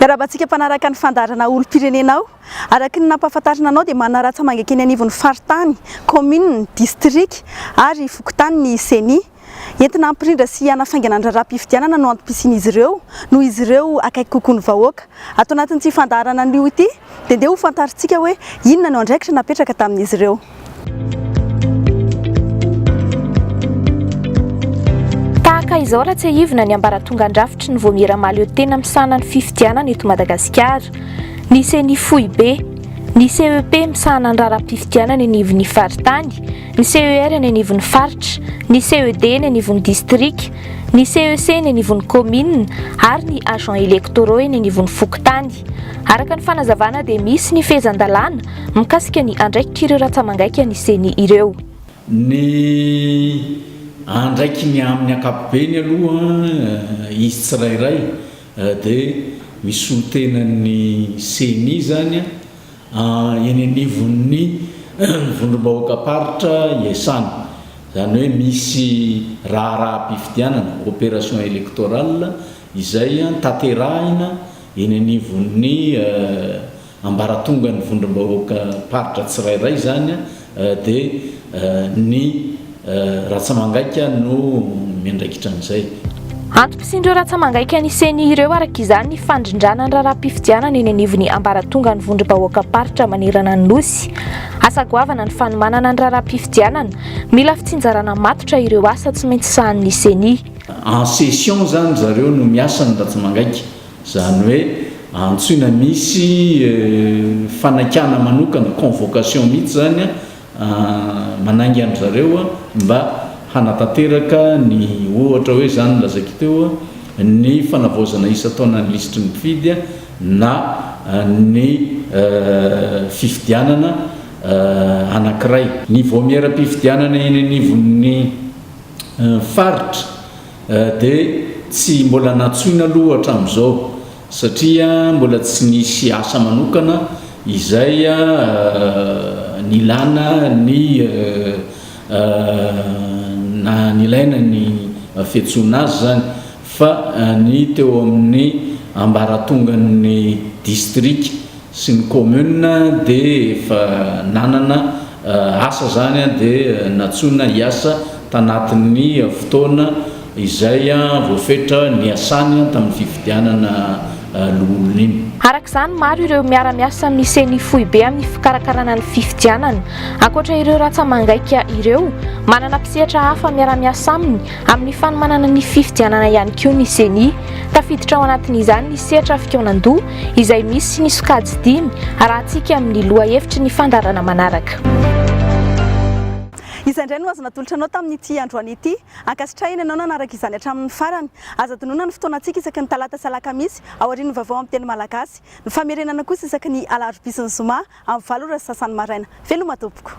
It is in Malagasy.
Miarabantsika mpanaraka ny fandarana olom-pirenenao. Araka ny nampahafantarina anao dia manaratsy mangeky ny anivon'ny faritany, commune, district ary fokontany ny CENI. Entina hampirindra sy hanafaingana ny raharaham-pifidianana no antom-pisian'izy ireo, noho izy ireo akaiky kokoa ny vahoaka. Ato anatin'ity fandarana an'io ity dia ndeha ho fantaritsika hoe inona no andraikitra napetraka tamin'izy ireo. Izao raha tsy ahivina ny ambaratongan-drafitry ny voamieramaly eo tena misahana ny fifidianana eto Madagasikara. Ny CENI fohy be, ny CEP misahana ny raharaham-pifidianana ny anivon'ny faritany, ny CER ny anivon'ny faritra, ny CED ny anivon'ny district, ny CEC ny anivon'ny commune ary ny agents électoraux ny anivon'ny fokontany. Araka ny fanazavana dia misy ny fehezan-dalàna mikasika ny andraikitra ireo ratsamangaika ny CENI ireo. Ny andraiky ny amin'ny ankapobeny aloha izy tsirairay dia misy olontenan'ny CENI zany eny anivon'ny vondrom-bahoaka-paritra iasana, zany hoe misy raharaham-pifidianana opération électorale izay tanterahina eny anivon'ny ambaratonga ny vondrom-bahoaka-paritra tsirairay zany dia ny ratsamangaika no miandraikitra an'izay. Antom-pisian'ireo ratsamangaika ny CENI ireo araka izany ny fandrindrana ny raharaham-pifidianana eny anivon'ny ambaratonga ny vondrom-bahoaka-paritra manerana ny nosy. Asa goavana ny fanomanana ny raharaham-pifidianana, mila fitsinjarana matotra ireo asa tsy maintsy sahan'ny CENI. En session zany zareo no miasa ny ratsamangaika, zany hoe antsoina misy fanakana manokana convocation mihitsy zany manangy andro zareo mba hanatanteraka ny ohatra hoe zany lazaki teo ny fanavaozana isa-taona ny lisitry ny mpifidy na ny fifidianana anankiray. Ny voamieram-pifidianana eny anivon'ny faritra dia tsy mbola natsoina aloha hatramin'izao satria mbola tsy nisy asa manokana izay nilana nilaina ny fiantsoana azy zany fa ny teo amin'ny ambaratongan'ny district sy ny commune dia efa nanana asa zany dia natsoina hiasa tanatin'ny fotoana izay voafetra ny asany tamin'ny fifidianana loholona iny. Araka izany maro ireo miara-miasa amin'ny CENI fohy be amin'ny fikarakarana ny fifidianana. Ankoatra ireo ratsamangaika ireo, manana mpisehatra hafa miara-miasa aminy amin'ny fanomanana ny fifidianana ihany koa ny CENI. Tafiditra ao anatin'izany ny sehatra fikaonan-doha izay misy ny sokajy 5 arahantsika amin'ny loha hevitry ny fandarana manaraka. Izay no azo natolotra anao tamin'ity androany ity. Ankasitrahina ianao nanaraka izany hatramin'ny farany. Aza donona ny fotoanantsika isaky ny talata sy alakamisy ao aorian'ny vaovao amin'ny teny malagasy. Ny famerenana kosa isaky ny alarobia sy ny zoma amin'ny 8 ora sy sasany maraina. Veloma tompoko.